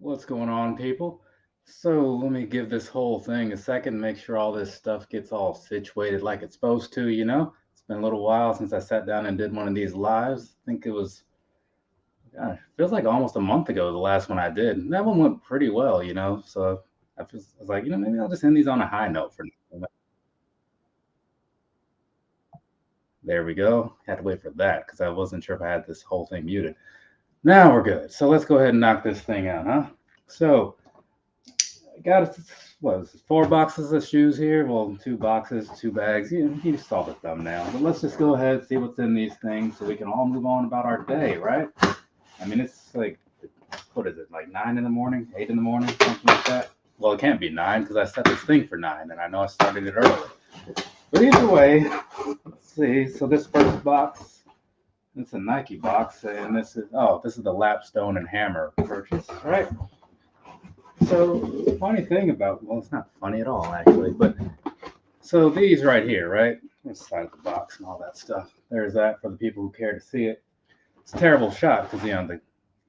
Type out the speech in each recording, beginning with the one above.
What's going on, people? So let me give this whole thing a second, make sure all this stuff gets all situated like it's supposed to. It's been a little while since I sat down and did one of these lives. I think it was, gosh, feels like almost a month ago, the last one I did. And that one went pretty well. So I was like, maybe I'll just end these on a high note for now. There we go. Had to wait for that because I wasn't sure if I had this whole thing muted. Now we're good. So let's go ahead and knock this thing out, huh? So I got what is it, 4 boxes of shoes here. Well, 2 boxes, 2 bags. You saw the thumbnail. But let's just go ahead and see what's in these things so we can all move on about our day, right? I mean, it's like, what is it, like 9 in the morning, 8 in the morning, something like that? Well, it can't be 9 because I set this thing for 9 and I know I started it early. But either way, let's see. So this first box, it's a Nike box, and this is the Lapstone and Hammer purchase, right? So funny thing about, well, it's not funny at all actually, but so these right here, right? Inside the box and all that stuff. There's that for the people who care to see it. It's a terrible shot because the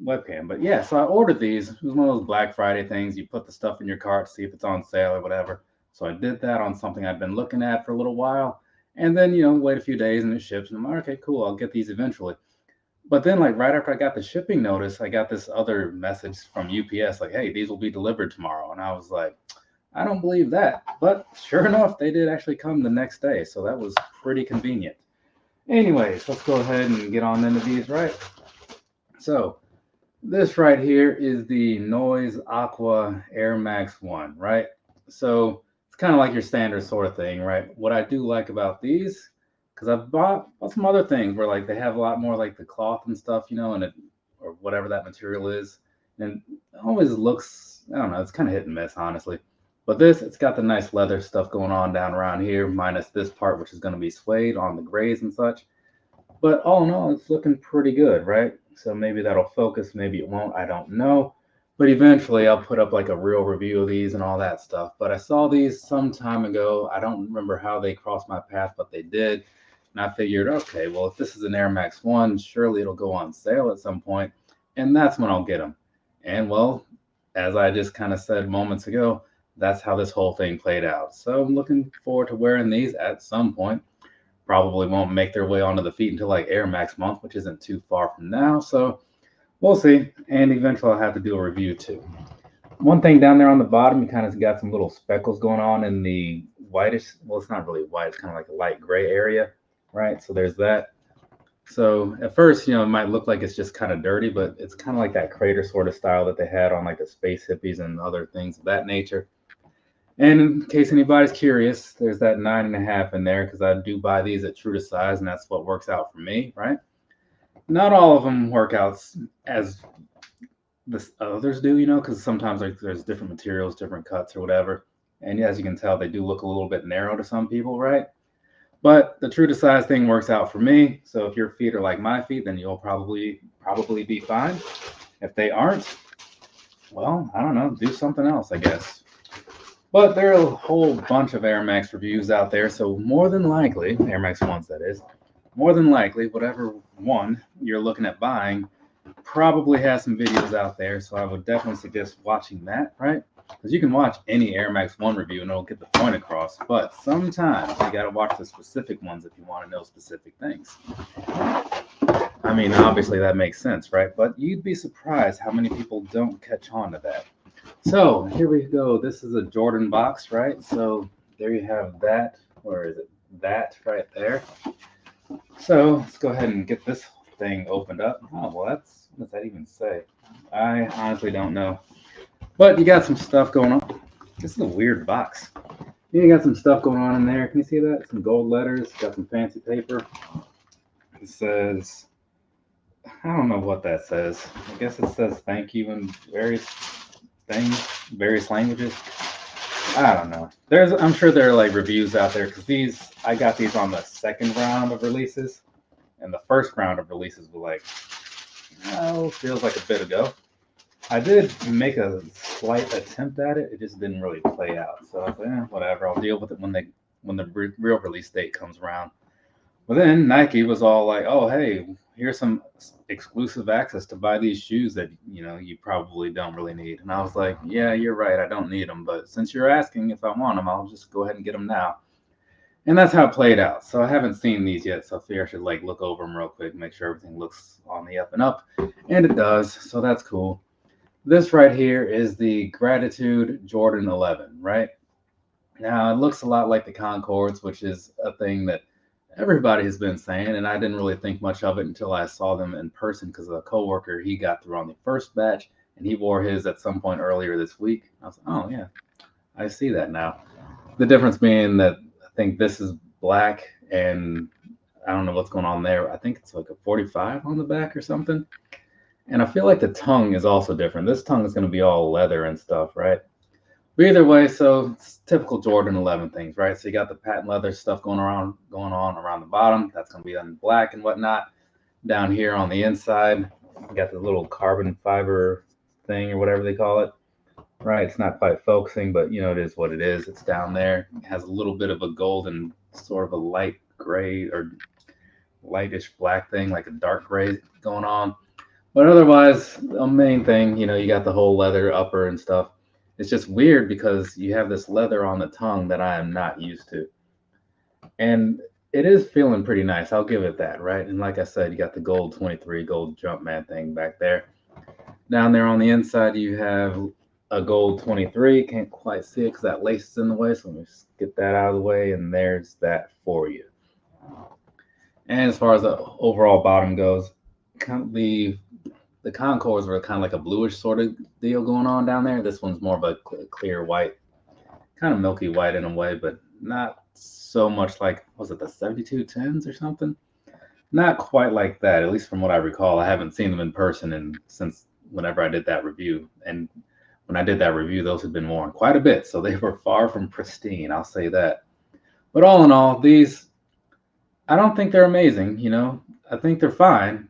webcam. But yeah, so I ordered these. It was one of those Black Friday things. You put the stuff in your cart, see if it's on sale or whatever. So I did that on something I've been looking at for a little while. And then, wait a few days and it ships. And I'm like, okay, cool. I'll get these eventually. But then, like right after I got the shipping notice, I got this other message from UPS, like, "Hey, these will be delivered tomorrow." And I was like, "I don't believe that." But sure enough, they did actually come the next day, so that was pretty convenient. Anyways, let's go ahead and get on into these, right? So this right here is the Noise Aqua Air Max 1, right? So it's kind of like your standard sort of thing, right? What I do like about these, because I've bought some other things where like they have a lot more like the cloth and stuff, and it or whatever that material is, and it always looks, I don't know, it's kind of hit and miss, honestly. But this, it's got the nice leather stuff going on down around here, minus this part, which is going to be suede on the grays and such. But all in all, it's looking pretty good, right? So maybe that'll focus, maybe it won't, I don't know. But eventually I'll put up like a real review of these and all that stuff. But I saw these some time ago. I don't remember how they crossed my path, but they did. And I figured, okay, well, if this is an Air Max 1, surely it'll go on sale at some point, and that's when I'll get them. And well, as I just kind of said moments ago, that's how this whole thing played out. So I'm looking forward to wearing these at some point. Probably won't make their way onto the feet until like Air Max month, which isn't too far from now. So we'll see. And eventually I'll have to do a review too. One thing down there on the bottom, you kind of got some little speckles going on in the whitish. Well, it's not really white. It's kind of like a light gray area, right? So there's that. So at first, it might look like it's just kind of dirty, but it's kind of like that crater sort of style that they had on like the space hippies and other things of that nature. And in case anybody's curious, there's that 9.5 in there because I do buy these at true to size, and that's what works out for me, right? Not all of them work out as the others do, because sometimes there's different materials, different cuts or whatever. And as you can tell, they do look a little bit narrow to some people, right? But the true to size thing works out for me. So if your feet are like my feet, then you'll probably be fine. If they aren't, well, I don't know, do something else, I guess. But there are a whole bunch of Air Max reviews out there, so more than likely, Air Max 1s that is, more than likely, whatever one you're looking at buying probably has some videos out there, so I would definitely suggest watching that, right? Because you can watch any Air Max 1 review and it'll get the point across, but sometimes you got to watch the specific ones if you want to know specific things. I mean, obviously that makes sense, right? But you'd be surprised how many people don't catch on to that. So here we go. This is a Jordan box, right? So there you have that. Where is it? That right there. So let's go ahead and get this thing opened up. Oh, well, what does that even say? I honestly don't know. But you got some stuff going on. This is a weird box. You got some stuff going on in there. Can you see that? Some gold letters. Got some fancy paper. It says, I don't know what that says. I guess it says thank you in various things, various languages. I don't know. I'm sure there are like reviews out there because I got these on the second round of releases, and the first round of releases were like, feels like a bit ago. I did make a slight attempt at it. It just didn't really play out. So I was like, whatever. I'll deal with it when the real release date comes around. But then Nike was all like, oh, hey, here's some exclusive access to buy these shoes that you probably don't really need. And I was like, yeah, you're right, I don't need them, but since you're asking if I want them, I'll just go ahead and get them now. And that's how it played out. So I haven't seen these yet, so I figure I should like look over them real quick, make sure everything looks on the up and up, and it does. So that's cool. This right here is the Gratitude Jordan 11, right? Now it looks a lot like the Concords, which is a thing that everybody has been saying, and I didn't really think much of it until I saw them in person because a coworker he got through on the first batch, and he wore his at some point earlier this week. I was like, oh yeah, I see that now. The difference being that I think this is black, and I don't know what's going on there. I think it's like a 45 on the back or something. And I feel like the tongue is also different. This tongue is going to be all leather and stuff, right? But either way, so it's typical Jordan 11 things, right? So you got the patent leather stuff going on around the bottom. That's going to be on black and whatnot. Down here on the inside, you got the little carbon fiber thing or whatever they call it, right? It's not quite focusing, but it is what it is. It's down there. It has a little bit of a golden, sort of a light gray or lightish black thing, like a dark gray going on. But otherwise, the main thing, you got the whole leather upper and stuff. It's just weird because you have this leather on the tongue that I am not used to. And it is feeling pretty nice. I'll give it that, right? And like I said, you got the gold 23, gold Jumpman thing back there. Down there on the inside, you have a gold 23. Can't quite see it because that lace is in the way. So let me just get that out of the way. And there's that for you. And as far as the overall bottom goes, the Concords were kind of like a bluish sort of deal going on down there. This one's more of a clear white, kind of milky white in a way, but not so much like, was it the 7210s or something? Not quite like that, at least from what I recall. I haven't seen them in person since whenever I did that review. And when I did that review, those had been worn quite a bit, so they were far from pristine, I'll say that. But all in all, these, I don't think they're amazing, I think they're fine.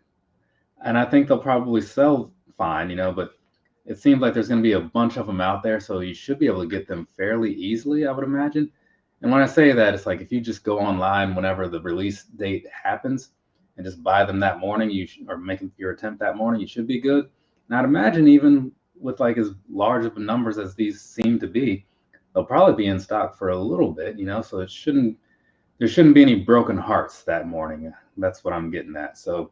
And I think they'll probably sell fine, but it seems like there's going to be a bunch of them out there, so you should be able to get them fairly easily, I would imagine. And when I say that, it's like if you just go online whenever the release date happens and just buy them that morning, or make your attempt that morning, you should be good. And I'd imagine even with like as large of numbers as these seem to be, they'll probably be in stock for a little bit, so there shouldn't be any broken hearts that morning. That's what I'm getting at. So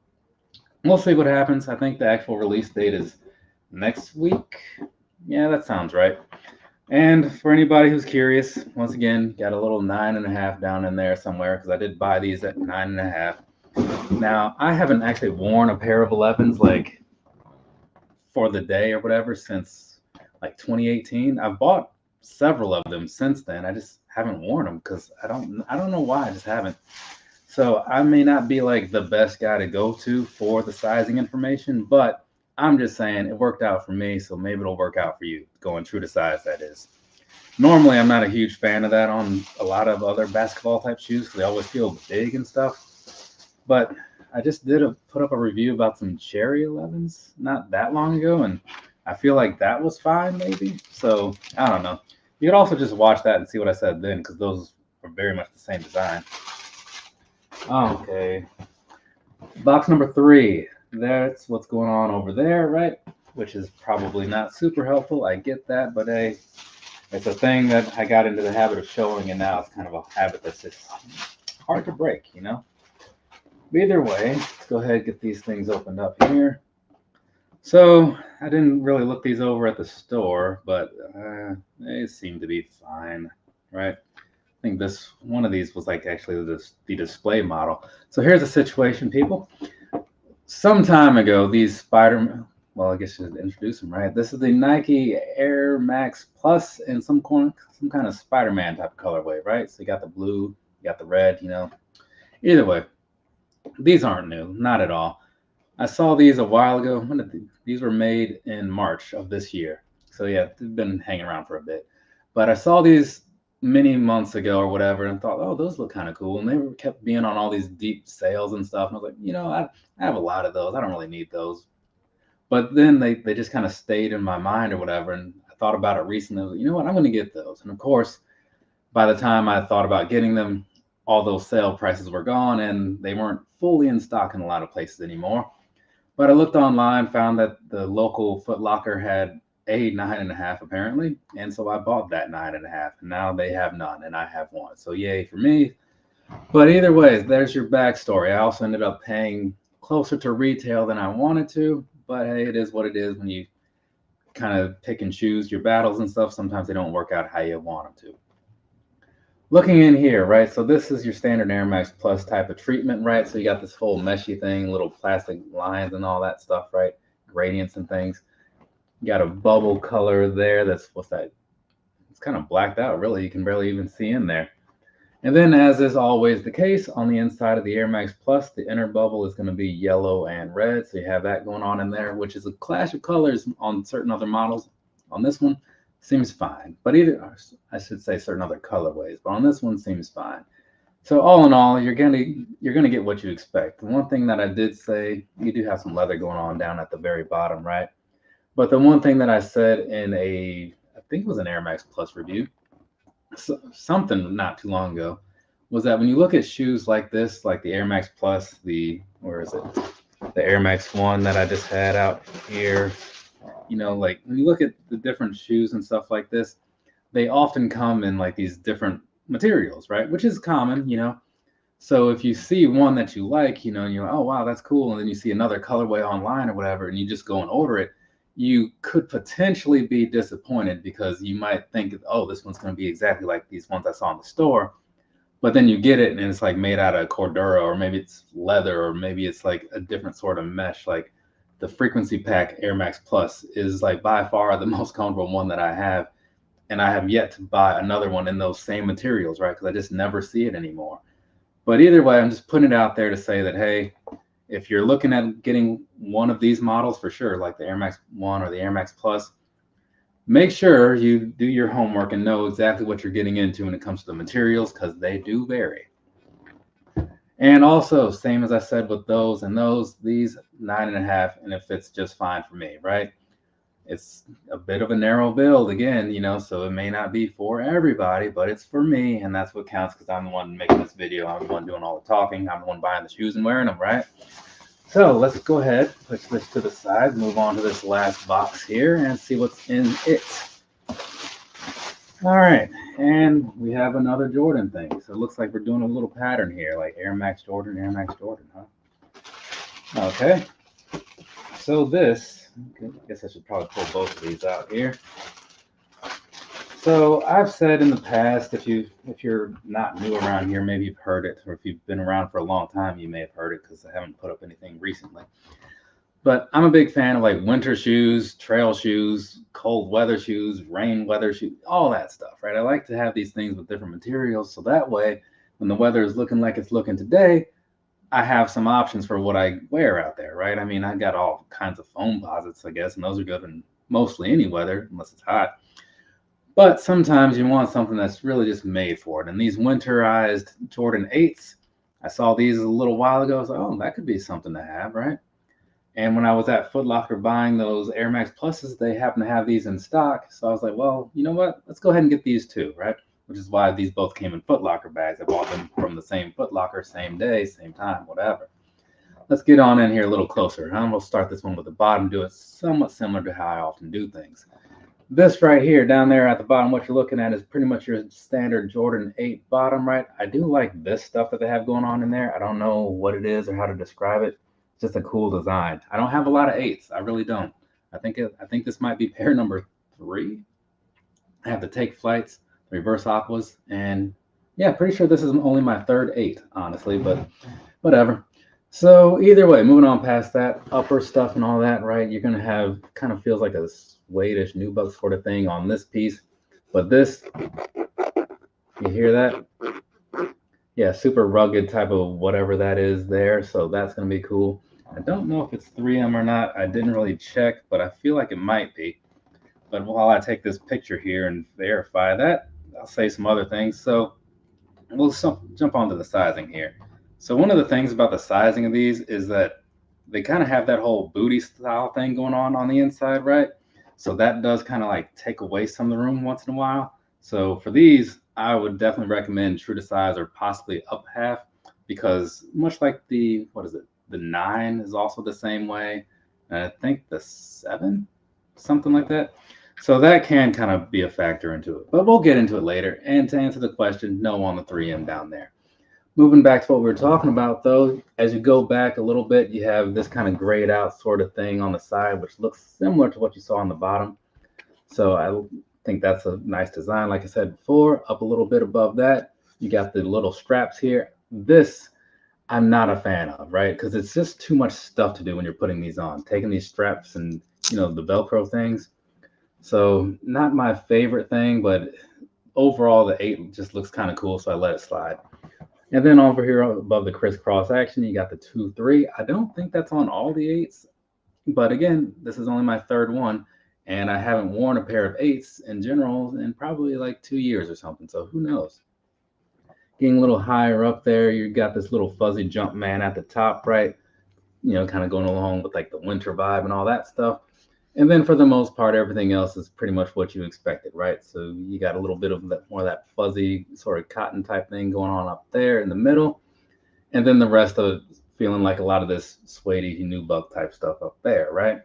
we'll see what happens. I think the actual release date is next week. Yeah, that sounds right. And for anybody who's curious, once again, got a little 9.5 down in there somewhere because I did buy these at 9.5. Now, I haven't actually worn a pair of 11s like for the day or whatever since like 2018. I've bought several of them since then. I just haven't worn them because I don't know why. I just haven't. So I may not be like the best guy to go to for the sizing information, but I'm just saying it worked out for me, so maybe it'll work out for you, going true to size, that is. Normally, I'm not a huge fan of that on a lot of other basketball type shoes because they always feel big and stuff. But I just put up a review about some Cherry 11s not that long ago, and I feel like that was fine, maybe. So I don't know. You could also just watch that and see what I said then because those are very much the same design. Okay, box number 3. That's what's going on over there, right? Which is probably not super helpful. I get that, but hey, it's a thing that I got into the habit of showing, and now it's kind of a habit that's just hard to break, Either way, let's go ahead and get these things opened up here. So I didn't really look these over at the store, but they seem to be fine, right? I think one of these was like actually the display model. So here's the situation, people. Some time ago, these well, I guess you should introduce them, right? This is the Nike Air Max Plus in some kind of Spider-Man type of colorway, right? So you got the blue, you got the red, Either way, these aren't new, not at all. I saw these a while ago. These were made in March of this year. So yeah, they've been hanging around for a bit. But I saw these many months ago or whatever and thought, oh, those look kind of cool. And they kept being on all these deep sales and stuff. And I was like, I have a lot of those. I don't really need those. But then they just kind of stayed in my mind or whatever. And I thought about it recently. I was like, you know what? I'm going to get those. And of course, by the time I thought about getting them, all those sale prices were gone and they weren't fully in stock in a lot of places anymore. But I looked online, found that the local Foot Locker had a 9.5 apparently, and so I bought that 9.5. And now they have none, and I have one. So yay for me. But either way, there's your backstory. I also ended up paying closer to retail than I wanted to, but hey, it is what it is when you kind of pick and choose your battles and stuff. Sometimes they don't work out how you want them to. Looking in here, right? So this is your standard Air Max Plus type of treatment, right? So you got this whole meshy thing, little plastic lines and all that stuff, right? Gradients and things. You got a bubble color there. That's, what's that? It's kind of blacked out, really. You can barely even see in there. And then, as is always the case, on the inside of the Air Max Plus, the inner bubble is going to be yellow and red. So you have that going on in there, which is a clash of colors on certain other models. On this one, seems fine. But either, I should say certain other colorways, but on this one seems fine. So all in all, you're gonna get what you expect. The one thing that I did say, you do have some leather going on down at the very bottom, right? But the one thing that I said in I think it was an Air Max Plus review, something not too long ago, was that when you look at shoes like this, like the Air Max Plus, where is it? The Air Max 1 that I just had out here, like when you look at the different shoes and stuff like this, they often come in like these different materials, right? Which is common, So if you see one that you like, and you're like, oh, wow, that's cool. And then you see another colorway online or whatever, and you just go and order it, you could potentially be disappointed because you might think, oh, this one's going to be exactly like these ones I saw in the store. But then you get it and it's like made out of Cordura, or maybe it's leather, or maybe it's like a different sort of mesh. Like the Frequency Pack Air Max Plus is like by far the most comfortable one that I have. And I have yet to buy another one in those same materials, right? Because I just never see it anymore. But either way, I'm just putting it out there to say that, hey, if you're looking at getting one of these models for sure, like the Air Max 1 or the Air Max Plus, make sure you do your homework and know exactly what you're getting into when it comes to the materials, because they do vary. And also, same as I said with those and those, these 9.5, and it fits just fine for me, right? It's a bit of a narrow build again, so it may not be for everybody, but it's for me, and that's what counts, because I'm the one making this video. I'm the one doing all the talking. I'm the one buying the shoes and wearing them, right? So let's go ahead, push this to the side, move on to this last box here and see what's in it. All right, and we have another Jordan thing. So it looks like we're doing a little pattern here, like Air Max Jordan, huh? Okay, so this, I guess I should probably pull both of these out here. So I've said in the past, if you're not new around here, maybe you've heard it, or if you've been around for a long time, you may have heard it, because I haven't put up anything recently. But I'm a big fan of like winter shoes, trail shoes, cold weather shoes, rain weather shoes, all that stuff, right? I like to have these things with different materials, so that way, when the weather is looking like it's looking today, I have some options for what I wear out there, right? I mean, I got all kinds of foam posits, I guess, and those are good in mostly any weather, unless it's hot. But sometimes you want something that's really just made for it. And these winterized Jordan 8s, I saw these a little while ago. I was like, oh, that could be something to have, right? And when I was at Foot Locker buying those Air Max Pluses, they happen to have these in stock. So I was like, well, you know what? Let's go ahead and get these too, right? Which is why these both came in Foot Locker bags. I bought them from the same Foot Locker, same day, same time, whatever. Let's get on in here a little closer. I'm going to start this one with the bottom, do it somewhat similar to how I often do things. This right here down there at the bottom, what you're looking at is pretty much your standard Jordan 8 bottom, right? I do like this stuff that they have going on in there. I don't know what it is or how to describe it. It's just a cool design. I don't have a lot of 8s. I really don't. I think this might be pair number 3. I have the Take Flights, reverse Aquas, and yeah, pretty sure this is only my third 8, honestly, but whatever. So either way, moving on past that, upper stuff and all that, right? You're going to have, kind of feels like a suede-ish nubuck sort of thing on this piece. But this, you hear that? Yeah, super rugged type of whatever that is there. So that's going to be cool. I don't know if it's 3M or not. I didn't really check, but I feel like it might be. But while I take this picture here and verify that, I'll say some other things. So we'll jump onto the sizing here. So one of the things about the sizing of these is that they kind of have that whole booty style thing going on the inside, right? So that does kind of like take away some of the room once in a while. So for these, I would definitely recommend true to size or possibly up half, because much like the, what is it, the 9 is also the same way. And I think the 7, something like that. So that can kind of be a factor into it, but we'll get into it later. And to answer the question, no on the 3M down there. Moving back to what we were talking about, though, as you go back a little bit, you have this kind of grayed out sort of thing on the side, which looks similar to what you saw on the bottom. So I think that's a nice design. Like I said before, up a little bit above that, you got the little straps here. This I'm not a fan of, right? Because it's just too much stuff to do when you're putting these on, taking these straps and, the Velcro things. So not my favorite thing, but overall the 8 just looks kind of cool, so I let it slide. And then over here above the crisscross action, you got the 2-3. I don't think that's on all the 8s, but again, this is only my third one, and I haven't worn a pair of 8s in general in probably like 2 years or something, so who knows. Getting a little higher up there, you got this little fuzzy jump man at the top, right? Kind of going along with like the winter vibe and all that stuff. And then for the most part, everything else is pretty much what you expected, right? So you got a little bit of that, more of that fuzzy sort of cotton type thing going on up there in the middle. And then the rest of it feeling like a lot of this suede-y nubuck type stuff up there, right?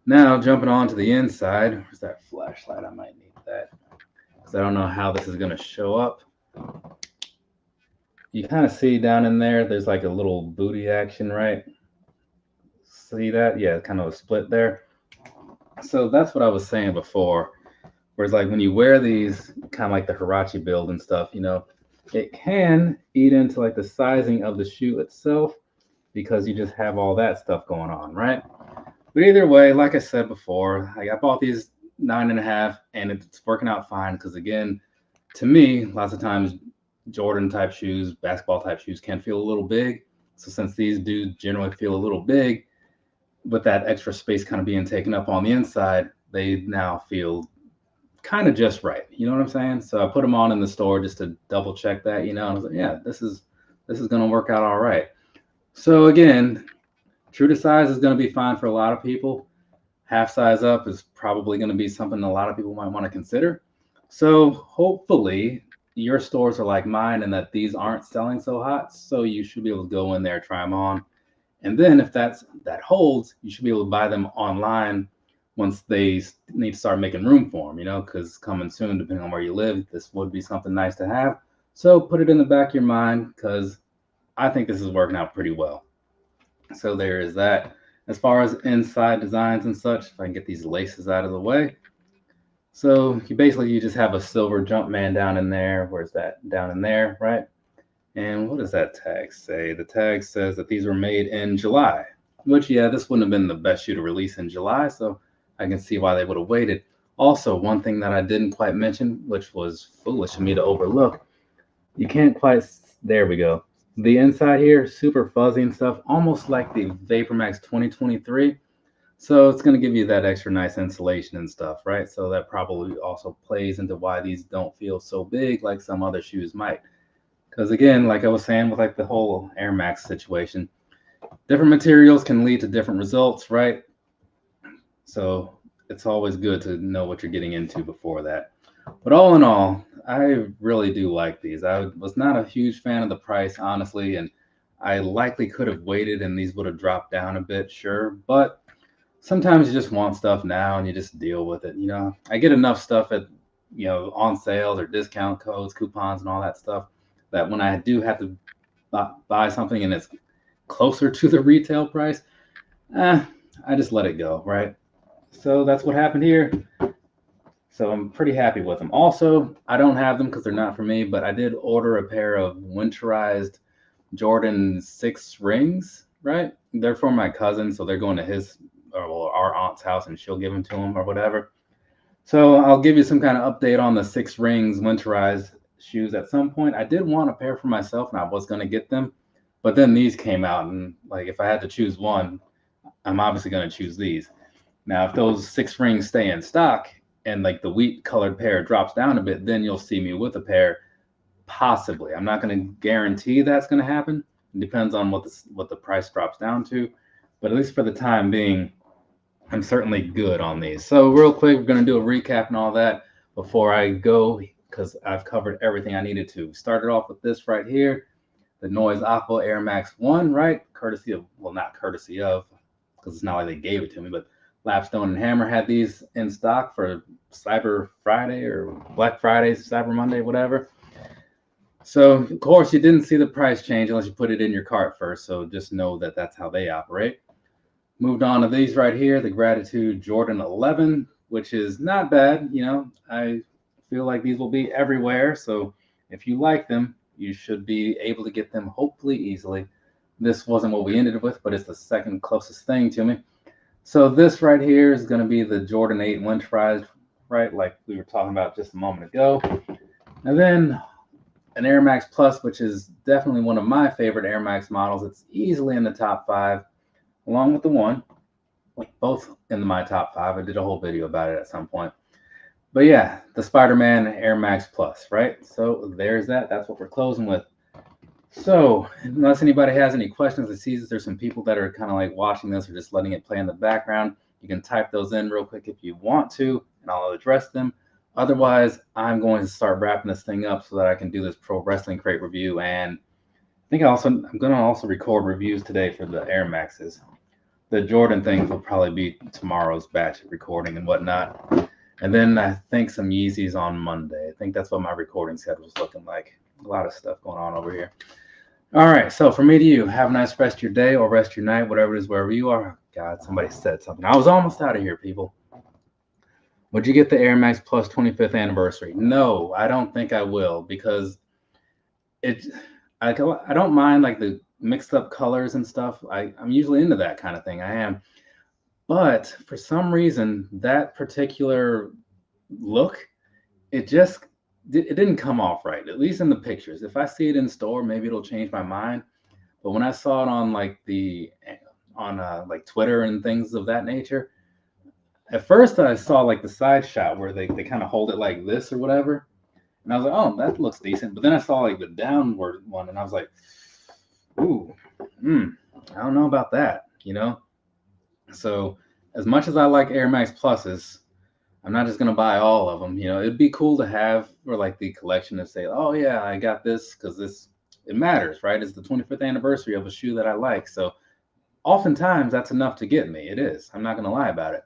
Now jumping on to the inside, where's that flashlight? I might need that because I don't know how this is going to show up. You kind of see down in there's like a little booty action, right? See that? Yeah, kind of a split there. So that's what I was saying before. Whereas like when you wear these, kind of like the Hirachi build and stuff, it can eat into like the sizing of the shoe itself because you just have all that stuff going on, right? But either way, like I said before, I bought these 9.5 and it's working out fine because again, to me, lots of times Jordan type shoes, basketball type shoes can feel a little big. So since these do generally feel a little big, with that extra space kind of being taken up on the inside, they now feel kind of just right. You know what I'm saying? So I put them on in the store just to double check that, and I was like, yeah, this is going to work out all right. So again, true to size is going to be fine for a lot of people. Half size up is probably going to be something a lot of people might want to consider. So hopefully your stores are like mine and that these aren't selling so hot. So you should be able to go in there, try them on. And then if that holds, you should be able to buy them online once they need to start making room for them, because coming soon, depending on where you live, this would be something nice to have. So put it in the back of your mind because I think this is working out pretty well. So there is that. As far as inside designs and such, if I can get these laces out of the way. So you just have a silver jump man down in there. Where's that? Down in there, right? And what does that tag say? The tag says that these were made in July, which, yeah, this wouldn't have been the best shoe to release in July, so I can see why they would have waited. Also, one thing that I didn't quite mention, which was foolish of me to overlook, you can't quite, there we go. The inside here, super fuzzy and stuff, almost like the VaporMax 2023. So it's going to give you that extra nice insulation and stuff, right? So that probably also plays into why these don't feel so big like some other shoes might. Because again, like I was saying with like the whole Air Max situation, different materials can lead to different results, right? So it's always good to know what you're getting into before that. But all in all, I really do like these. I was not a huge fan of the price, honestly, and I likely could have waited and these would have dropped down a bit, sure. But sometimes you just want stuff now and you just deal with it. I get enough stuff at, on sales or discount codes, coupons and all that stuff that when I do have to buy something and it's closer to the retail price, I just let it go, right? So that's what happened here. So I'm pretty happy with them. Also, I don't have them because they're not for me, but I did order a pair of winterized Jordan 6 rings, right? They're for my cousin, so they're going to his or our aunt's house and she'll give them to him or whatever. So I'll give you some kind of update on the 6 rings winterized shoes at some point. I did want a pair for myself and I was going to get them, but then these came out and like if I had to choose one, I'm obviously going to choose these. Now if those 6 rings stay in stock and like the wheat colored pair drops down a bit, then you'll see me with a pair, possibly. I'm not going to guarantee that's going to happen. It depends on what the price drops down to, but at least for the time being, I'm certainly good on these. So real quick, we're going to do a recap and all that before I go because I've covered everything I needed to. Started off with this right here, the Noise Aqua Air Max 1, right? Courtesy of, well, not courtesy of, because it's not like they gave it to me, but Lapstone and Hammer had these in stock for Cyber Friday or Black Friday, Cyber Monday, whatever. So, of course, you didn't see the price change unless you put it in your cart first. So just know that that's how they operate. Moved on to these right here, the Gratitude Jordan 11, which is not bad. You know, I feel like these will be everywhere. So if you like them, you should be able to get them hopefully easily. This wasn't what we ended with, but it's the second closest thing to me. So this right here is going to be the Jordan 8 Winterized, right? Like we were talking about just a moment ago. And then an Air Max Plus, which is definitely one of my favorite Air Max models. It's easily in the top 5, along with the one, both in my top 5. I did a whole video about it at some point. But yeah, the Spider-Man Air Max Plus, right? So there's that. That's what we're closing with. So unless anybody has any questions, I see that there's some people that are kind of like watching this or just letting it play in the background. You can type those in real quick if you want to, and I'll address them. Otherwise, I'm going to start wrapping this thing up so that I can do this Pro Wrestling Crate review. And I think I'm going to also record reviews today for the Air Maxes. The Jordan things will probably be tomorrow's batch of recording and whatnot. And then I think some Yeezys on Monday. I think that's what my recording schedule is looking like. A lot of stuff going on over here. All right, so from me to you, have a nice rest of your day or rest of your night, whatever it is, wherever you are. God, somebody said something. I was almost out of here, people. Would you get the Air Max Plus 25th anniversary? No, I don't think I will, because I don't mind like the mixed up colors and stuff. I'm usually into that kind of thing. I am. But for some reason, that particular look, it didn't come off right, at least in the pictures. If I see it in store, maybe it'll change my mind. But when I saw it on like like Twitter and things of that nature, at first I saw like the side shot where they kind of hold it like this or whatever. And I was like, oh, that looks decent. But then I saw like the downward one and I was like, ooh, I don't know about that, you know? So as much as I like Air Max Pluses, I'm not just going to buy all of them. You know, it'd be cool to have for like the collection to say, oh yeah, I got this because it matters, right? It's the 25th anniversary of a shoe that I like. So oftentimes that's enough to get me. It is. I'm not going to lie about it.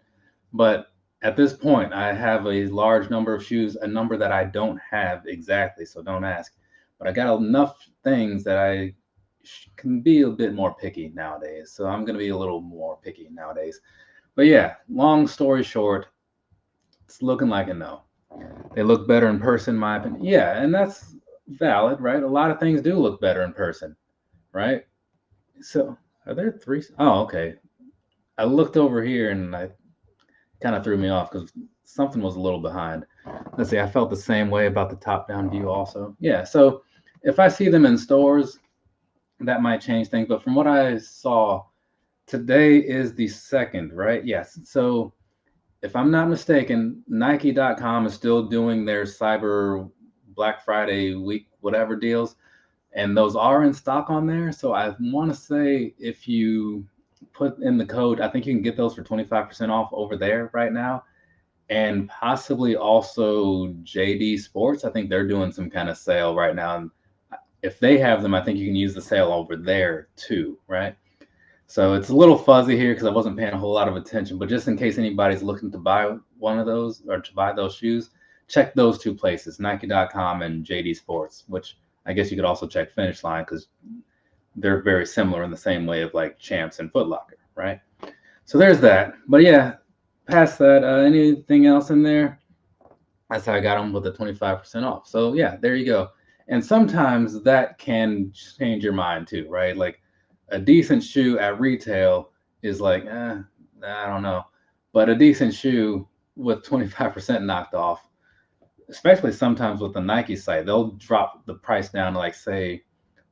But at this point, I have a large number of shoes, a number that I don't have exactly. So don't ask. But I got enough things that I can be a bit more picky nowadays. So I'm going to be a little more picky nowadays. But yeah, long story short, it's looking like a no. They look better in person, in my opinion. Yeah, and that's valid, right? A lot of things do look better in person, right? So are there 3? Oh, okay. I looked over here and I kind of threw me off because something was a little behind. Let's see, I felt the same way about the top-down view also. Yeah, so if I see them in stores, that might change things. But from what I saw, today is the 2nd, right? Yes. So if I'm not mistaken, Nike.com is still doing their Cyber Black Friday week, whatever deals. And those are in stock on there. So I want to say if you put in the code, I think you can get those for 25% off over there right now. And possibly also JD Sports. I think they're doing some kind of sale right now. And if they have them, I think you can use the sale over there too, right? So it's a little fuzzy here because I wasn't paying a whole lot of attention, but just in case anybody's looking to buy one of those or to buy those shoes, check those 2 places, Nike.com and JD Sports, which I guess you could also check Finish Line because they're very similar in the same way of like Champs and Foot Locker, right? So there's that. But yeah, past that, anything else in there? That's how I got them with the 25% off. So yeah, there you go. And sometimes that can change your mind too, right? Like a decent shoe at retail is like, I don't know. But a decent shoe with 25% knocked off, especially sometimes with the Nike site, they'll drop the price down to like say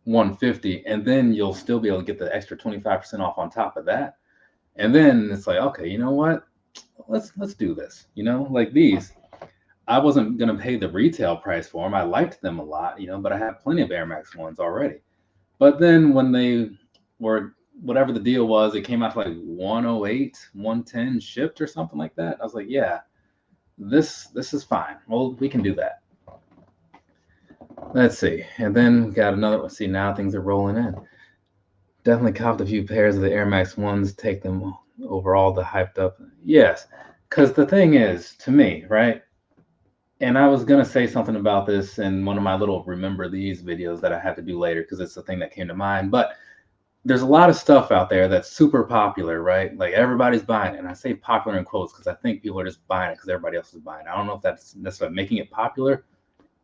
$150, and then you'll still be able to get the extra 25% off on top of that. And then it's like, okay, you know what? Let's do this. You know, like these. I wasn't gonna pay the retail price for them. I liked them a lot, you know, but I have plenty of Air Max ones already. But then when they were whatever the deal was, it came out to like 108, 110 shipped or something like that. I was like, yeah, this is fine. Well, we can do that. Let's see. And then we got another one. See, now things are rolling in. Definitely copped a few pairs of the Air Max 1s, take them over all the hyped up. Yes. Because the thing is, to me, right? And I was going to say something about this in one of my little remember these videos that I had to do later because it's the thing that came to mind. But there's a lot of stuff out there that's super popular, right? Like everybody's buying it. And I say popular in quotes because I think people are just buying it because everybody else is buying it. I don't know if that's necessarily making it popular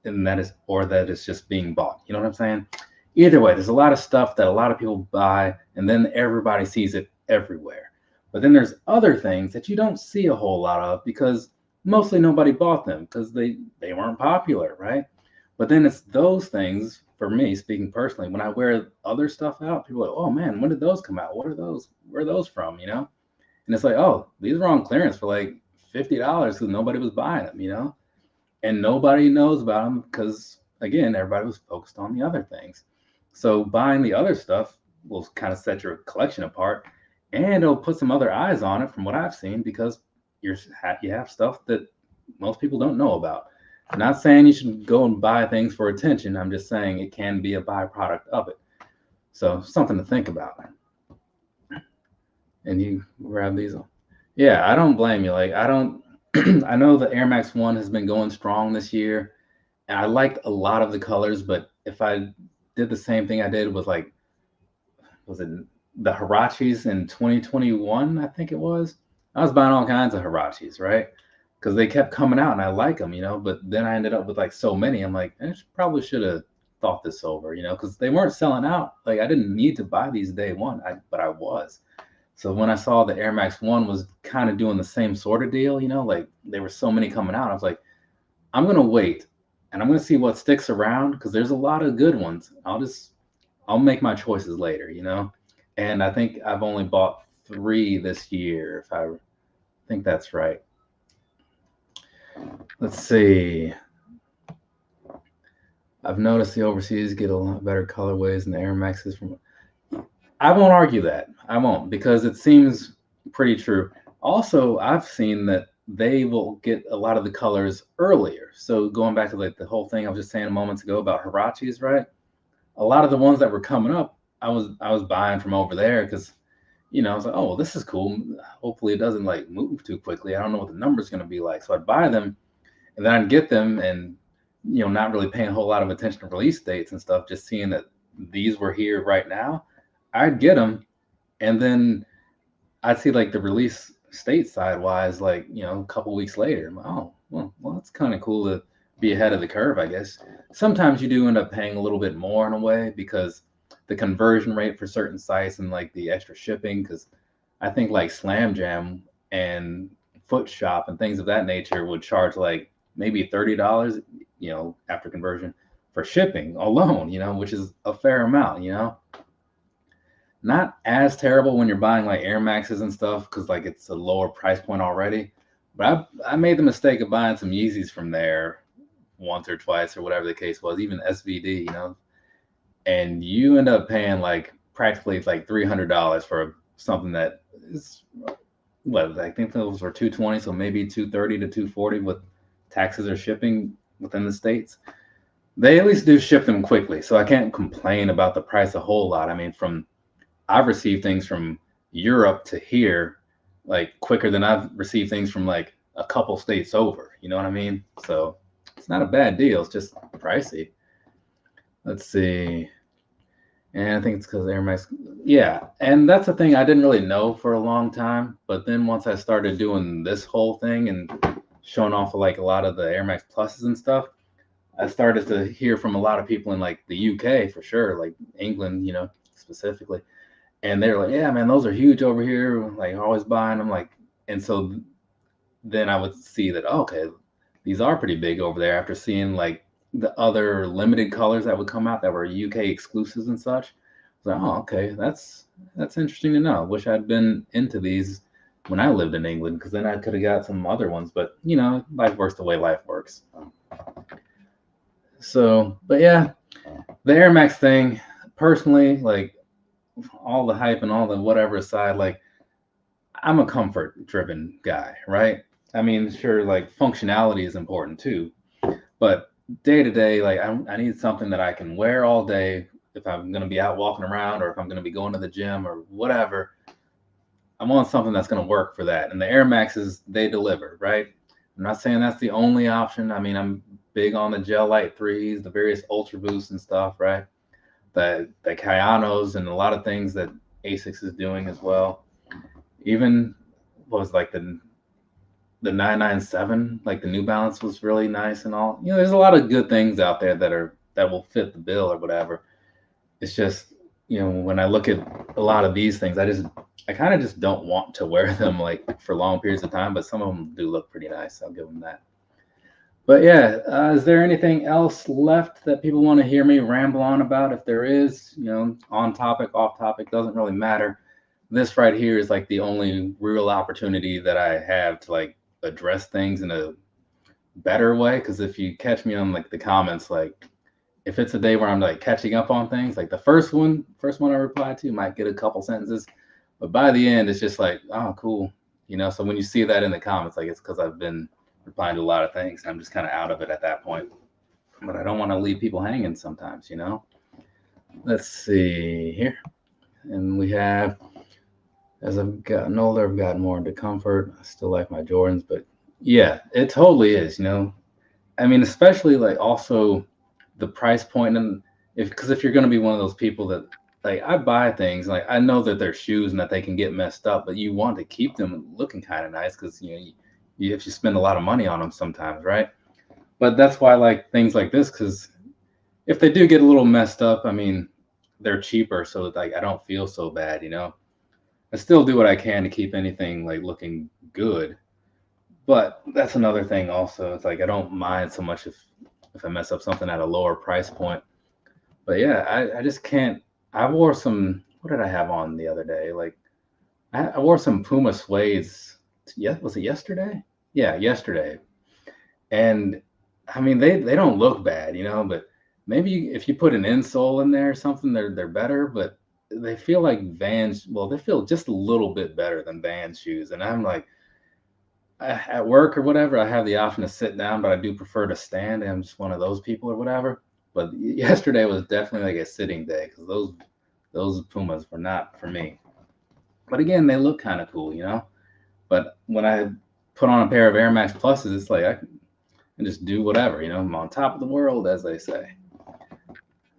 and that is, or that it's just being bought. You know what I'm saying? Either way, there's a lot of stuff that a lot of people buy and then everybody sees it everywhere. But then there's other things that you don't see a whole lot of because mostly nobody bought them because they weren't popular, right? But then it's those things for me, speaking personally, when I wear other stuff out, people are like, oh man, when did those come out? What are those? Where are those from? You know? And it's like, oh, these were on clearance for like $50 because nobody was buying them, you know? And nobody knows about them because, again, everybody was focused on the other things. So buying the other stuff will kind of set your collection apart, and it'll put some other eyes on it from what I've seen because you have stuff that most people don't know about. I'm not saying you should go and buy things for attention. I'm just saying it can be a byproduct of it. So something to think about. And you grab these. Yeah, I don't blame you. Like I don't. I know the Air Max 1 has been going strong this year, and I liked a lot of the colors. But if I did the same thing I did with like, was it the Hirachis in 2021? I think it was. I was buying all kinds of Hirachis, right? Because they kept coming out, and I like them, you know. But then I ended up with like so many. I'm like, probably should have thought this over, you know, because they weren't selling out. Like I didn't need to buy these day one, but I was. So when I saw the Air Max 1 was kind of doing the same sort of deal, you know, like there were so many coming out, I was like, I'm going to wait and I'm going to see what sticks around because there's a lot of good ones. I'll make my choices later, you know. And I think I've only bought 3 this year, if I think that's right. Let's see. I've noticed the overseas get a lot better colorways than the Air Maxes from. I won't argue that. I won't because it seems pretty true. Also, I've seen that they will get a lot of the colors earlier. So going back to like the whole thing I was just saying a moment ago about Hirachis, right? A lot of the ones that were coming up, I was buying from over there because I was like, oh, well, this is cool. Hopefully it doesn't like move too quickly. I don't know what the number's going to be like. So I'd buy them and then I'd get them and not really paying a whole lot of attention to release dates and stuff, just seeing that these were here right now. I'd get them and then I'd see like the release stateside wise, like, a couple weeks later. I'm like, oh, well, that's kind of cool to be ahead of the curve, I guess. Sometimes you do end up paying a little bit more in a way because the conversion rate for certain sites and like the extra shipping, because I think like Slam Jam and Foot Shop and things of that nature would charge like maybe $30, after conversion for shipping alone, which is a fair amount. Not as terrible when you're buying like Air Maxes and stuff because like it's a lower price point already. But I made the mistake of buying some Yeezys from there once or twice or whatever the case was, even SVD, and you end up paying like practically like $300 for something that is what I think those were 220, so maybe 230 to 240 with taxes or shipping within the states. They at least do ship them quickly, so I can't complain about the price a whole lot. I mean, I've received things from Europe to here like quicker than I've received things from like a couple states over. You know what I mean? So it's not a bad deal. It's just pricey. Let's see. And I think it's because Air Max. Yeah. And that's the thing I didn't really know for a long time. But then once I started doing this whole thing and showing off like a lot of the Air Max Pluses and stuff, I started to hear from a lot of people in like the UK for sure, like England, specifically. And they're like, yeah, man, those are huge over here. Like, always buying them. Like, and so then I would see that, okay, these are pretty big over there after seeing like the other limited colors that would come out that were UK exclusives and such. I was like, oh, okay, that's interesting to know. Wish I'd been into these when I lived in England because then I could have got some other ones. But, life works the way life works. So, but yeah, the Air Max thing, personally, like, all the hype and all the whatever aside, like I'm a comfort driven guy, right? I mean, sure, like functionality is important too, but day to day, like I need something that I can wear all day if I'm gonna be out walking around or if I'm gonna be going to the gym or whatever. I want something that's gonna work for that. And the Air Maxes, they deliver, right? I'm not saying that's the only option. I mean, I'm big on the Gel Light 3s, the various Ultra Boosts and stuff, right? The Kayanos and a lot of things that Asics is doing as well. Even was like the 997, like the New Balance was really nice and all. You know, there's a lot of good things out there that will fit the bill or whatever. It's just, you know, when I look at a lot of these things, I kind of just don't want to wear them like for long periods of time, but some of them do look pretty nice. I'll give them that. But yeah, is there anything else left that people want to hear me ramble on about? If there is, you know, on topic, off topic, doesn't really matter. This right here is like the only real opportunity that I have to like address things in a better way. Because if you catch me on like the comments, like if it's a day where I'm like catching up on things, like the first one I replied to might get a couple sentences, but by the end it's just like, oh, cool, you know. So when you see that in the comments, like it's because I've been replying to a lot of things. I'm just kind of out of it at that point. But I don't want to leave people hanging sometimes, you know. Let's see here. And we have, as I've gotten older, I've gotten more into comfort. I still like my Jordans, but yeah, it totally is, you know. I mean, especially like also the price point, and if you're going to be one of those people that like I buy things like I know that they're shoes and that they can get messed up, but you want to keep them looking kind of nice because you know you have to spend a lot of money on them sometimes, right? But that's why I like things like this, because if they do get a little messed up, I mean, they're cheaper, so like I don't feel so bad, you know. I still do what I can to keep anything like looking good, but that's another thing also. It's like I don't mind so much if I mess up something at a lower price point. But yeah, I just can't. I wore some. What did I have on the other day? Like I wore some Puma suedes. Yeah, was it yesterday? Yeah, yesterday. And I mean, they don't look bad, you know. But maybe if you put an insole in there or something, they're better. But they feel like Vans. Well, they feel just a little bit better than Vans shoes. And I'm like, at work or whatever, I have the option to sit down, but I do prefer to stand. I'm just one of those people or whatever. But yesterday was definitely like a sitting day because those Pumas were not for me. But again, they look kind of cool, you know. But when I put on a pair of Air Max Pluses, it's like I can just do whatever, you know. I'm on top of the world, as they say.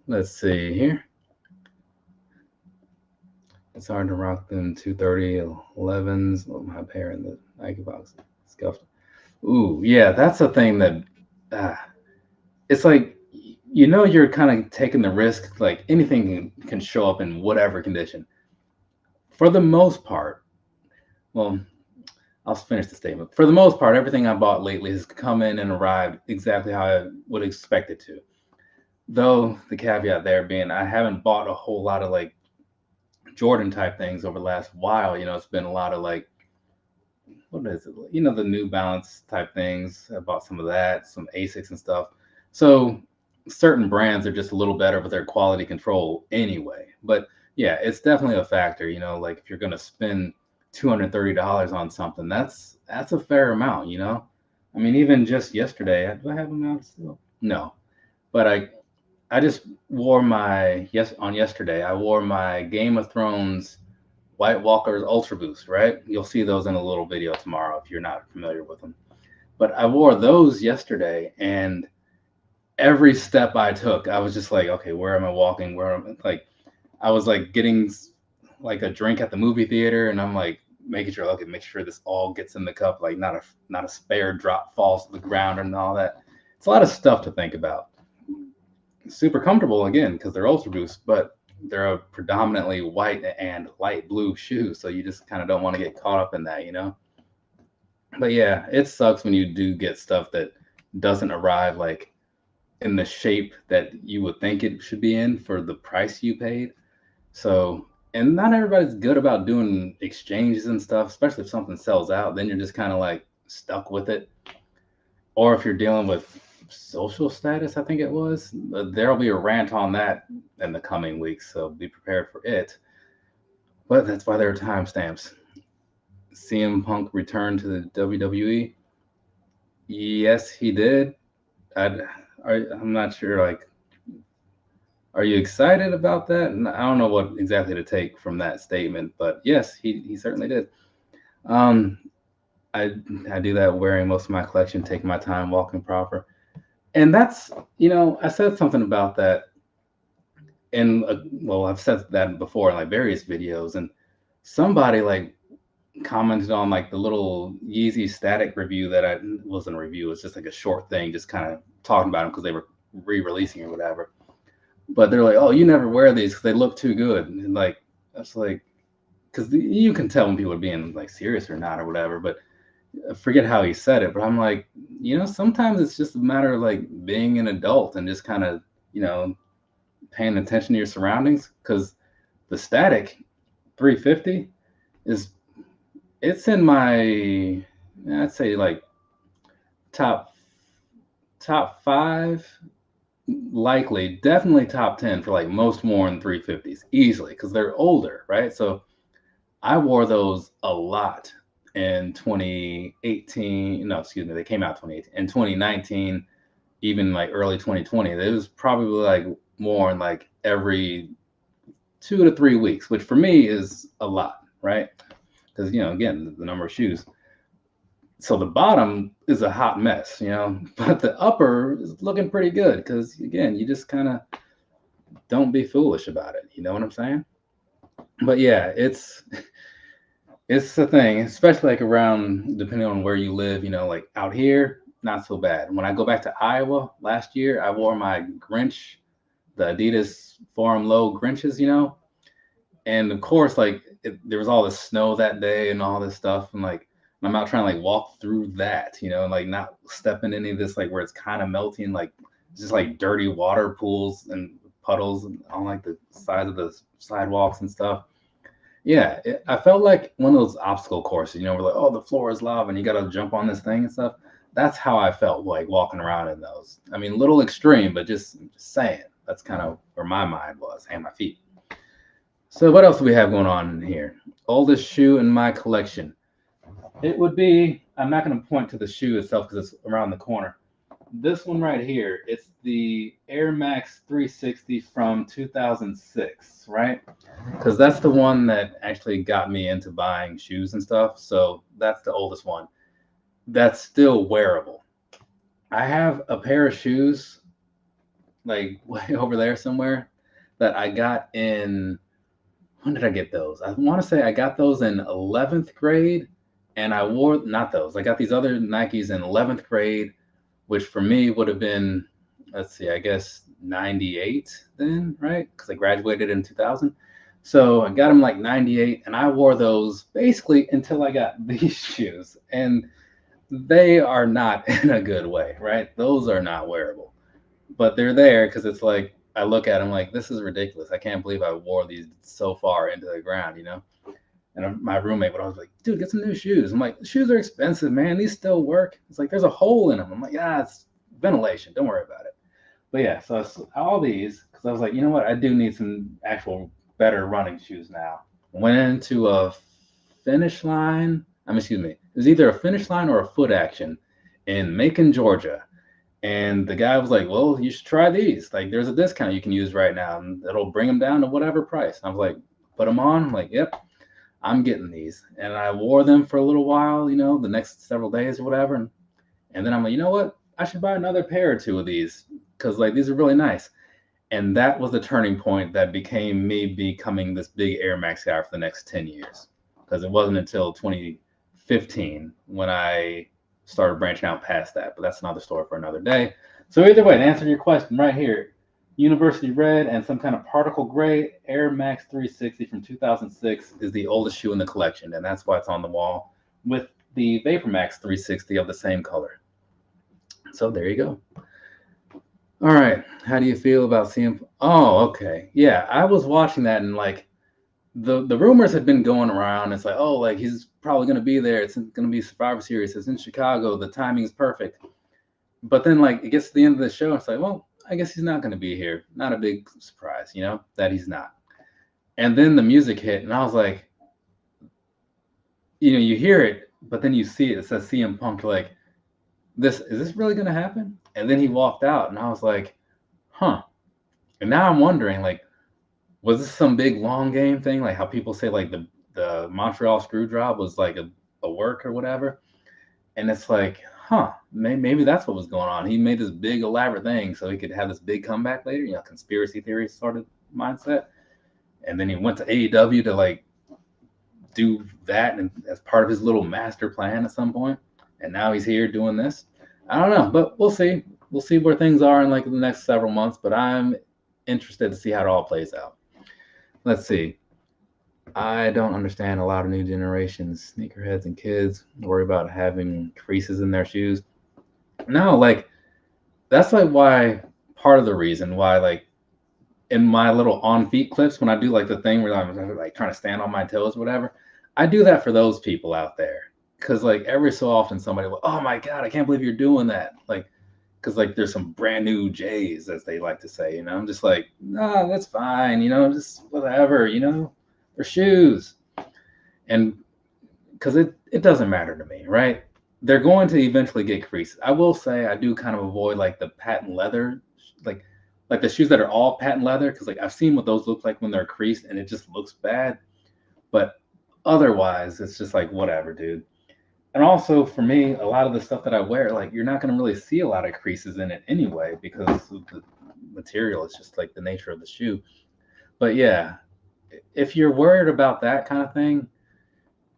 Let's see here. It's hard to rock them 230 11s. Oh, my pair in the Nike box scuffed. Ooh, yeah, that's a thing that uh, it's like you know you're kind of taking the risk. Like anything can show up in whatever condition. For the most part, well, I'll finish the statement. For the most part, everything I bought lately has come in and arrived exactly how I would expect it to. Though the caveat there being, I haven't bought a whole lot of like Jordan type things over the last while. You know, it's been a lot of like, what is it? You know, the New Balance type things. I bought some of that, some Asics and stuff. So certain brands are just a little better with their quality control anyway. But yeah, it's definitely a factor. You know, like if you're gonna spend $230 on something, that's a fair amount. You know, I mean, even just yesterday, do I have them out still? No, but I just wore my on yesterday. I wore my Game of Thrones White Walker's Ultra Boost, right? You'll see those in a little video tomorrow if you're not familiar with them. But I wore those yesterday, and every step I took, I was just like, okay, where am I walking? Where am I? Like, I was like getting like a drink at the movie theater, and I'm like making sure, okay, make sure this all gets in the cup, like not a spare drop falls to the ground and all that. It's a lot of stuff to think about. Super comfortable again because they're Ultra Boost, but they're a predominantly white and light blue shoe, so you just kind of don't want to get caught up in that, you know. But yeah, it sucks when you do get stuff that doesn't arrive like in the shape that you would think it should be in for the price you paid. So, and not everybody's good about doing exchanges and stuff, especially if something sells out, then you're just kind of like stuck with it. Or if you're dealing with social status, I think it was, there'll be a rant on that in the coming weeks, so be prepared for it. But that's why there are timestamps. CM Punk returned to the WWE. Yes, he did. I'm not sure. Like, are you excited about that? And I don't know what exactly to take from that statement, but yes, he certainly did. Um, I I do that wearing most of my collection, taking my time, walking proper, and that's I said something about that in well, I've said that before in like various videos, and somebody like commented on like the little Yeezy static review that I wasn't a review, it's just like a short thing, just kind of talking about them because they were re-releasing or whatever. But they're like, "Oh, you never wear these because they look too good," and like that's like because you can tell when people are being like serious or not or whatever. But I forget how he said it, but I'm like, sometimes it's just a matter of like being an adult and just kind of you know paying attention to your surroundings because the static 350 is it's in my I'd say like top top five, likely definitely top 10 for like most worn 350s easily because they're older, right? So I wore those a lot in 2018. No, excuse me, they came out 2018 and 2019, even like early 2020. It was probably like worn like every 2 to 3 weeks, which for me is a lot, right? Because again, the number of shoes. So the bottom is a hot mess, but the upper is looking pretty good because again, you just kind of don't be foolish about it. You know what I'm saying? But yeah, it's a thing, especially like around depending on where you live. Like out here, not so bad. When I go back to Iowa last year, I wore my Grinch, the Adidas Forum Low Grinches, and of course, like there was all this snow that day and all this stuff, and like I'm out trying to like walk through that, and like not step in any of this like where it's kind of melting, like just like dirty water pools and puddles on like the sides of the sidewalks and stuff. Yeah, I felt like one of those obstacle courses, where like, oh, the floor is lava and you got to jump on this thing and stuff. That's how I felt like walking around in those. I mean, a little extreme, but just saying. That's kind of where my mind was and my feet. So what else do we have going on here? Oldest shoe in my collection. It would be, I'm not going to point to the shoe itself because it's around the corner. This one right here, it's the Air Max 360 from 2006, right? Because that's the one that actually got me into buying shoes and stuff. So that's the oldest one. That's still wearable. I have a pair of shoes, like way over there somewhere, that I got in. When did I get those? I want to say I got those in 11th grade, and I wore not those. I got these other Nikes in 11th grade, which for me would have been, let's see, I guess 98 then, right? Because I graduated in 2000. So I got them like 98, and I wore those basically until I got these shoes. And they are not in a good way, right? Those are not wearable, but they're there because it's like, I look at them like, this is ridiculous. I can't believe I wore these so far into the ground. And my roommate would always be like, dude, get some new shoes. I'm like, shoes are expensive, man. These still work. It's like, there's a hole in them. I'm like, yeah, it's ventilation. Don't worry about it. But yeah, so all these, because I was like, you know what? I do need some actual better running shoes now. Went into a finish line. Excuse me. It was either a finish line or a foot action in Macon, Georgia. And the guy was like, well, you should try these. Like, there's a discount you can use right now, and it'll bring them down to whatever price. And I was like, put them on. I'm like, yep, I'm getting these. And I wore them for a little while, the next several days or whatever. And then I'm like, you know what? I should buy another pair or two of these because, like, these are really nice. And that was the turning point that became me becoming this big Air Max guy for the next 10 years. Because it wasn't until 2015 when I started branching out past that, but that's another story for another day. So either way, to answer your question right here, University Red and some kind of particle gray Air Max 360 from 2006 is the oldest shoe in the collection, and that's why it's on the wall with the Vapor Max 360 of the same color. So there you go. All right, how do you feel about seeing? Oh, okay, yeah, I was watching that and like the rumors had been going around. It's like, oh, like he's probably going to be there. It's going to be Survivor Series. It's in Chicago. The timing is perfect. But then, like, it gets to the end of the show. It's like, well, I guess he's not going to be here. Not a big surprise, that he's not. And then the music hit, and I was like, you hear it, but then you see it. It says CM Punk. You're like, this really gonna happen? And then he walked out, and I was like, huh. And now I'm wondering, like, was this some big long game thing? Like how people say like the Montreal screw job was like a work or whatever. And it's like, huh, maybe that's what was going on. He made this big elaborate thing so he could have this big comeback later, conspiracy theory sort of mindset. And then he went to AEW to like do that and as part of his little master plan at some point. And now he's here doing this. I don't know, but we'll see. We'll see where things are in like the next several months, but I'm interested to see how it all plays out. Let's see. I don't understand a lot of new generations, sneakerheads and kids worry about having creases in their shoes. No, like that's like why part of the reason why like in my little on feet clips when I do like the thing where I'm like trying to stand on my toes, whatever, I do that for those people out there. Cause like every so often somebody will, oh my God, I can't believe you're doing that. Like, cause like there's some brand new J's as they like to say, I'm just like, no, that's fine. Just whatever, they're shoes. And cause it doesn't matter to me, right? They're going to eventually get creases. I will say I do kind of avoid like the patent leather, like the shoes that are all patent leather, because like I've seen what those look like when they're creased and it just looks bad. But otherwise, it's just like whatever, dude. And also for me, a lot of the stuff that I wear, like you're not going to really see a lot of creases in it anyway because of the material. It's just like the nature of the shoe. But yeah, if you're worried about that kind of thing,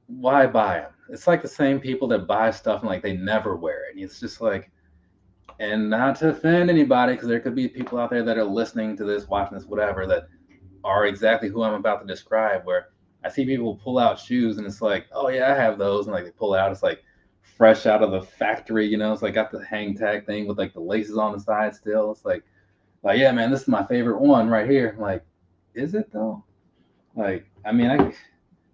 why buy them? It's like the same people that buy stuff and like they never wear it. It's just like, and not to offend anybody, because there could be people out there that are listening to this, watching this, whatever, that are exactly who I'm about to describe, where I see people pull out shoes and it's like, oh yeah, I have those. And like they pull out, it's like fresh out of the factory, it's like got the hang tag thing with like the laces on the side still. It's like, yeah, man, this is my favorite one right here. I'm like, is it though? Like, I mean,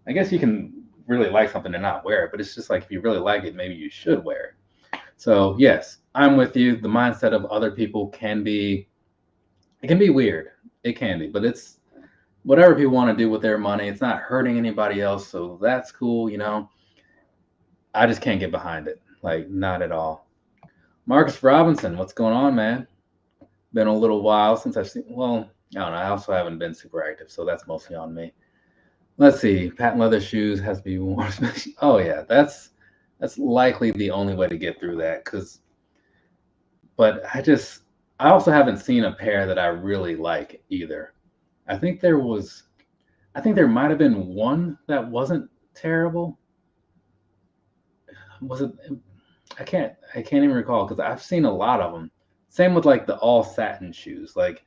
I guess you can really like something and not wear it, but it's just like if you really like it, maybe you should wear it. So yes, I'm with you. The mindset of other people can be weird. It can be, but it's whatever people want to do with their money. It's not hurting anybody else, so that's cool, I just can't get behind it. Like, not at all. Marcus Robinson, what's going on, man? Been a little while since I've seen, well, I don't know. I also haven't been super active, so that's mostly on me. Let's see. Patent leather shoes has to be worn. Oh yeah, that's likely the only way to get through that. But I also haven't seen a pair that I really like either. I think there might have been one that wasn't terrible. Was it? I can't even recall because I've seen a lot of them. Same with like the all satin shoes. Like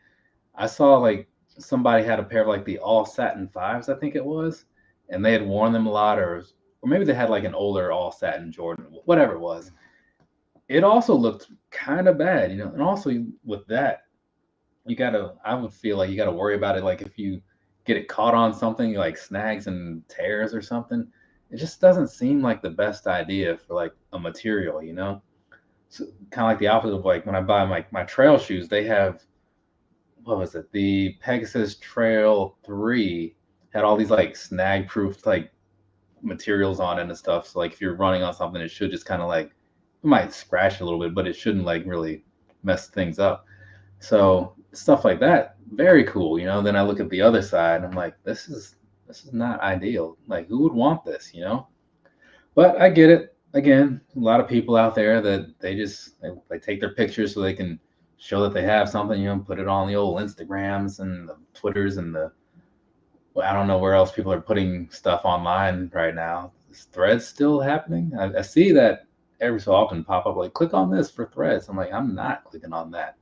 I saw like somebody had a pair of like the all satin fives, I think it was, and they had worn them a lot, or maybe they had like an older all satin Jordan, whatever it was. It also looked kind of bad, and also with that, I would feel like you gotta worry about it. Like if you get it caught on something like snags and tears or something, it just doesn't seem like the best idea for like a material, So kind of like the opposite of like when I buy my trail shoes, they have, what was it? The Pegasus Trail 3 had all these like snag proof like materials on it and stuff. So like if you're running on something, it should just kind of like, it might scratch a little bit, but it shouldn't like really mess things up. So stuff like that, very cool. Then I look at the other side and I'm like, this is not ideal. Like who would want this, But I get it. Again, a lot of people out there that they take their pictures so they can show that they have something, put it on the old Instagrams and the Twitters and I don't know where else people are putting stuff online right now. Is Threads still happening? I see that every so often pop up like, click on this for Threads. I'm like, I'm not clicking on that.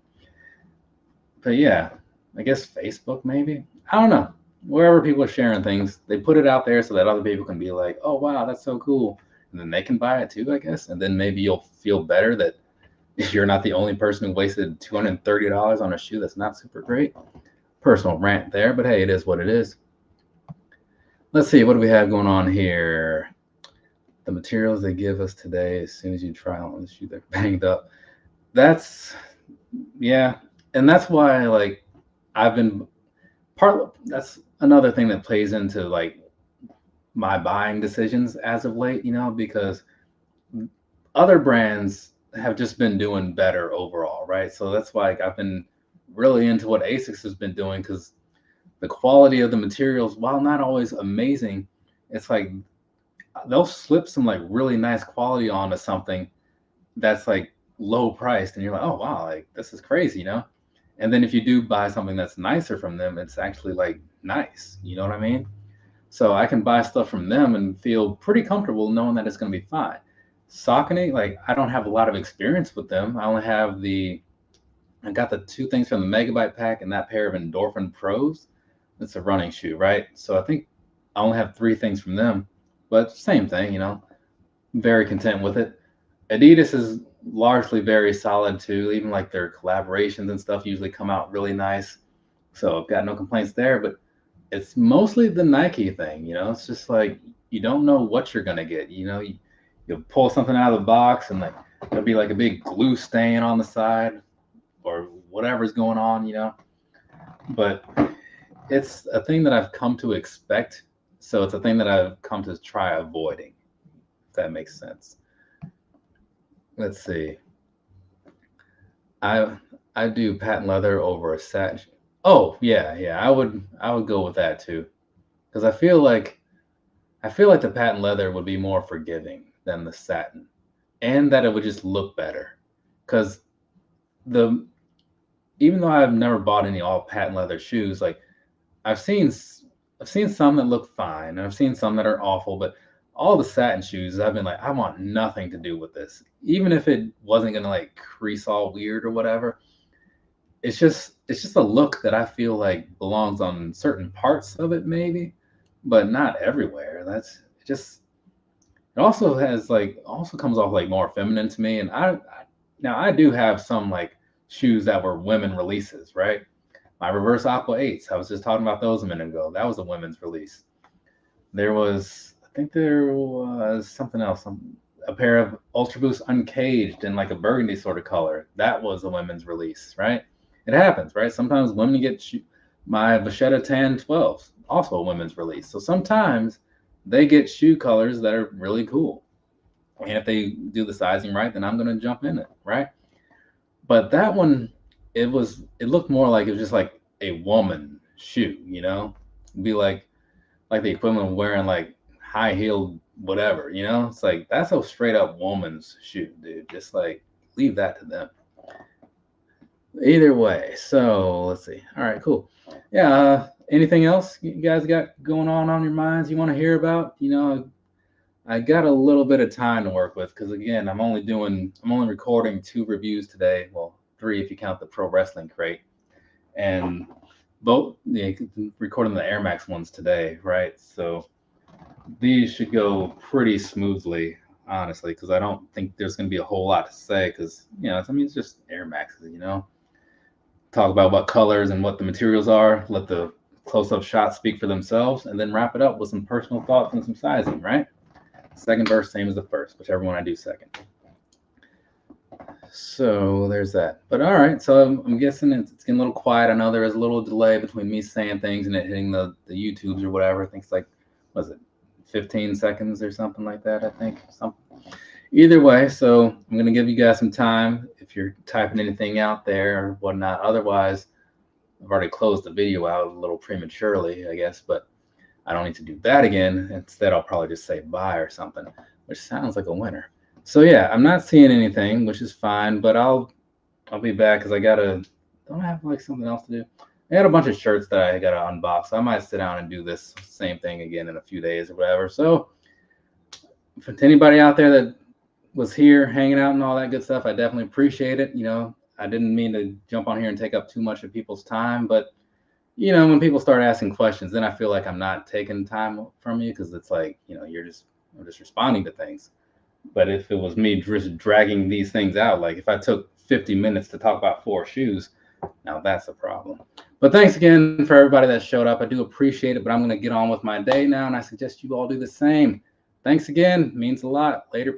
But yeah, I guess Facebook maybe. I don't know. Wherever people are sharing things, they put it out there so that other people can be like, oh wow, that's so cool. And then they can buy it too, I guess. And then maybe you'll feel better that you're not the only person who wasted $230 on a shoe that's not super great. Personal rant there, but hey, it is what it is. Let's see, what do we have going on here? The materials they give us today, as soon as you try on the shoe, they're banged up. That's, yeah. And that's why, like, that's another thing that plays into, like, my buying decisions as of late, because other brands have just been doing better overall, right? So that's why I've been really into what Asics has been doing, because the quality of the materials, while not always amazing, it's like they'll slip some like really nice quality onto something that's like low priced, and you're like, oh wow, like this is crazy, you know? And then if you do buy something that's nicer from them, it's actually like nice, you know what I mean? So I can buy stuff from them and feel pretty comfortable knowing that it's going to be fine. Saucony, like I don't have a lot of experience with them. I got the two things from the Megabyte pack and that pair of Endorphin Pros. It's a running shoe, right? So I think I only have three things from them, but same thing, you know, very content with it. Adidas is largely very solid too. Even like their collaborations and stuff usually come out really nice. So I've got no complaints there, but it's mostly the Nike thing, you know. It's just like you don't know what you're gonna get. You know, you'll pull something out of the box and like there'll be like a big glue stain on the side or whatever's going on, you know. But it's a thing that I've come to expect. So it's a thing that I've come to try avoiding, if that makes sense. Let's see. I do patent leather over a satin. Oh yeah, I would go with that too, because I feel like the patent leather would be more forgiving than the satin, and that it would just look better. Because the even though I've never bought any all patent leather shoes, like I've seen I've seen some that look fine, and I've seen some that are awful, but all the satin shoes, I've been like, I want nothing to do with this. Even if it wasn't gonna like crease all weird or whatever, it's just a look that I feel like belongs on certain parts of it, maybe, but not everywhere. That's just it also has like also comes off like more feminine to me. And now I do have some like shoes that were women releases, right? My reverse Aqua 8s. I was just talking about those a minute ago. That was a women's release. I think there was something else, a pair of Ultra Boost Uncaged in like a burgundy sort of color. That was a women's release, right? It happens, right? Sometimes women get my Vachetta Tan 12s, also a women's release. So sometimes they get shoe colors that are really cool. And if they do the sizing right, then I'm going to jump in it, right? But that one, it looked more like it was just like a woman shoe, you know? It'd be like the equivalent of wearing like high heeled whatever, you know? It's like that's a straight up woman's shoe, dude. Just like leave that to them. Either way, so let's see. All right, cool. Yeah, anything else you guys got going on your minds you want to hear about? You know, I got a little bit of time to work with because again, I'm only recording 2 reviews today. Well, 3 if you count the Pro Wrestling Crate, and both recording the Air Max ones today, right? So these should go pretty smoothly, honestly, because I don't think there's going to be a whole lot to say because you know, I mean, it's just Air Maxes, you know. Talk about what colors and what the materials are, let the close-up shots speak for themselves, and then wrap it up with some personal thoughts and some sizing, right? Second verse, same as the first, whichever one I do second. So there's that. But all right, so I'm guessing it's getting a little quiet. I know there is a little delay between me saying things and it hitting the YouTubes or whatever. I think it's like, was it 15 seconds or something like that, I think. Something. Either way, so I'm going to give you guys some time if you're typing anything out there or whatnot. Otherwise, I've already closed the video out a little prematurely, I guess, but I don't need to do that again. Instead, I'll probably just say bye or something, which sounds like a winner. So yeah, I'm not seeing anything, which is fine, but I'll be back because don't I have like something else to do? I got a bunch of shirts that I got to unbox. So I might sit down and do this same thing again in a few days or whatever. So for anybody out there that was here hanging out and all that good stuff, I definitely appreciate it. You know, I didn't mean to jump on here and take up too much of people's time, but you know, when people start asking questions, then I feel like I'm not taking time from you because it's like, you know, I'm just responding to things. But if it was me just dragging these things out, like if I took 50 minutes to talk about 4 shoes, now that's a problem. But thanks again for everybody that showed up. I do appreciate it, but I'm going to get on with my day now, and I suggest you all do the same. Thanks again. Means a lot. Later, people.